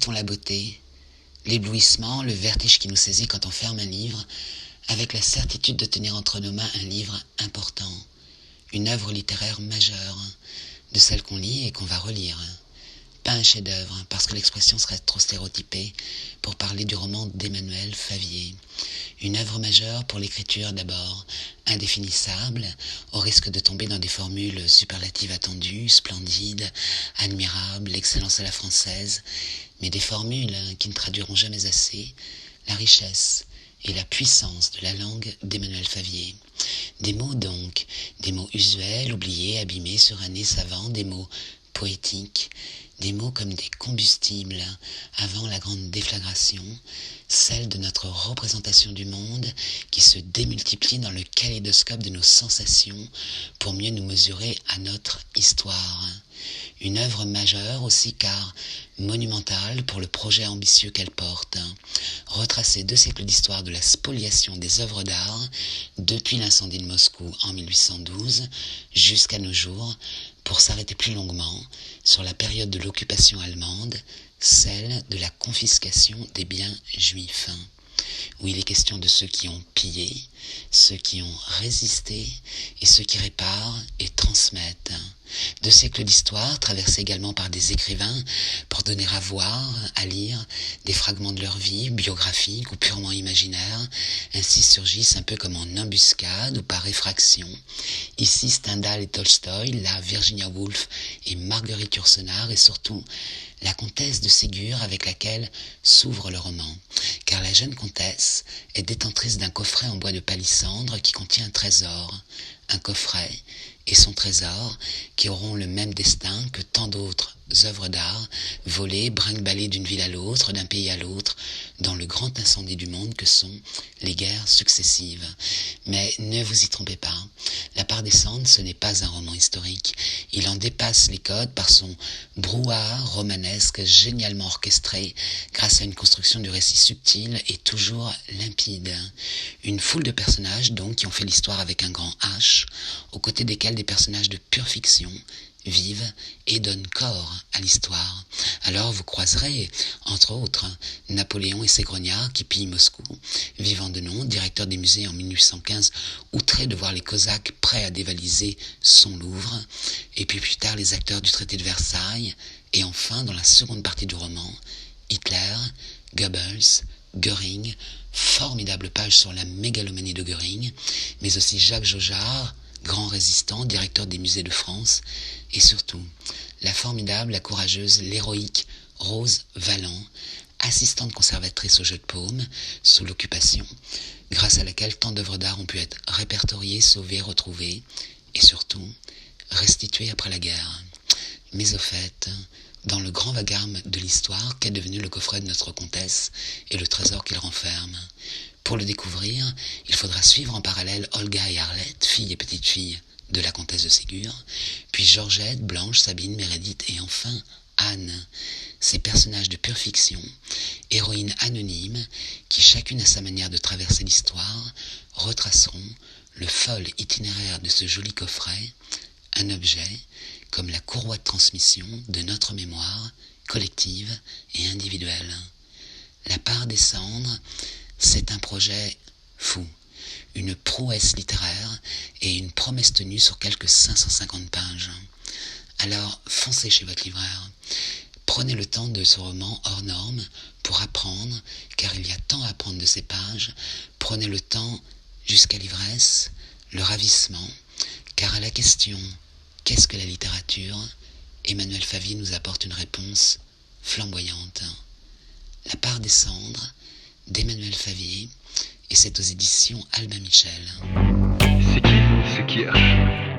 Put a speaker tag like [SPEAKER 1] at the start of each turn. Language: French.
[SPEAKER 1] Méritons la beauté, l'éblouissement, le vertige qui nous saisit quand on ferme un livre, avec la certitude de tenir entre nos mains un livre important, une œuvre littéraire majeure, de celle qu'on lit et qu'on va relire. Pas un chef-d'œuvre, parce que l'expression serait trop stéréotypée pour parler du roman d'Emmanuel Favier. Une œuvre majeure pour l'écriture d'abord, indéfinissable, au risque de tomber dans des formules superlatives attendues, splendides, admirables, excellence à la française, mais des formules qui ne traduiront jamais assez la richesse et la puissance de la langue d'Emmanuel Favier. Des mots donc, des mots usuels, oubliés, abîmés, surannés, savants, des mots poétiques, des mots comme des combustibles avant la grande déflagration, celle de notre représentation du monde qui se démultiplie dans le kaléidoscope de nos sensations pour mieux nous mesurer à notre histoire. Une œuvre majeure aussi car monumentale pour le projet ambitieux qu'elle porte. Retracer 2 siècles d'histoire de la spoliation des œuvres d'art depuis l'incendie de Moscou en 1812 jusqu'à nos jours pour s'arrêter plus longuement sur la période de l'occupation allemande, celle de la confiscation des biens juifs, où il est question de ceux qui ont pillé, ceux qui ont résisté et ceux qui réparent et transmettent. 2 siècles d'histoire traversés également par des écrivains pour donner à voir, à lire des fragments de leur vie, biographiques ou purement imaginaires, ainsi surgissent un peu comme en embuscade ou par effraction. Ici Stendhal et Tolstoï, là Virginia Woolf et Marguerite Yourcenar et surtout la comtesse de Ségur avec laquelle s'ouvre le roman. Car la jeune comtesse est détentrice d'un coffret en bois de palissandre qui contient un trésor. Un coffret et son trésor qui auront le même destin que tant d'autres œuvres d'art, volées, brinque-ballées d'une ville à l'autre, d'un pays à l'autre, dans le grand incendie du monde que sont les guerres successives. Mais ne vous y trompez pas, La part des cendres, ce n'est pas un roman historique. Il en dépasse les codes par son brouhaha romanesque génialement orchestré grâce à une construction du récit subtile et toujours limpide. Une foule de personnages donc qui ont fait l'histoire avec un grand H, aux côtés desquels des personnages de pure fiction vivent et donnent corps à l'histoire. Alors vous croiserez, entre autres, Napoléon et ses grognards qui pillent Moscou, Vivant Denon, directeur des musées en 1815, outré de voir les Cosaques prêts à dévaliser son Louvre, et puis plus tard les acteurs du traité de Versailles, et enfin, dans la seconde partie du roman, Hitler, Goebbels, Göring, formidable page sur la mégalomanie de Göring, mais aussi Jacques Jaujard, grand résistant, directeur des musées de France, et surtout, la formidable, la courageuse, l'héroïque Rose Valland, assistante conservatrice au jeu de paume, sous l'occupation, grâce à laquelle tant d'œuvres d'art ont pu être répertoriées, sauvées, retrouvées, et surtout, restituées après la guerre. Mais au fait, dans le grand vacarme de l'histoire, qu'est devenu le coffret de notre comtesse et le trésor qu'il renferme? Pour le découvrir, il faudra suivre en parallèle Olga et Arlette, fille et petite-fille de la comtesse de Ségur, puis Georgette, Blanche, Sabine, Meredith et enfin Anne, ces personnages de pure fiction, héroïnes anonymes qui, chacune à sa manière de traverser l'histoire, retraceront le fol itinéraire de ce joli coffret, un objet comme la courroie de transmission de notre mémoire collective et individuelle. La part des cendres, c'est un projet fou, une prouesse littéraire et une promesse tenue sur quelques 550 pages. Alors foncez chez votre libraire. Prenez le temps de ce roman hors norme pour apprendre, car il y a tant à apprendre de ces pages. Prenez le temps jusqu'à l'ivresse, le ravissement, car à la question « Qu'est-ce que la littérature ?», Emmanuel Favier nous apporte une réponse flamboyante. La part des cendres d'Emmanuel Favier, et c'est aux éditions Albin Michel.
[SPEAKER 2] C'est qui ce Kirsch ?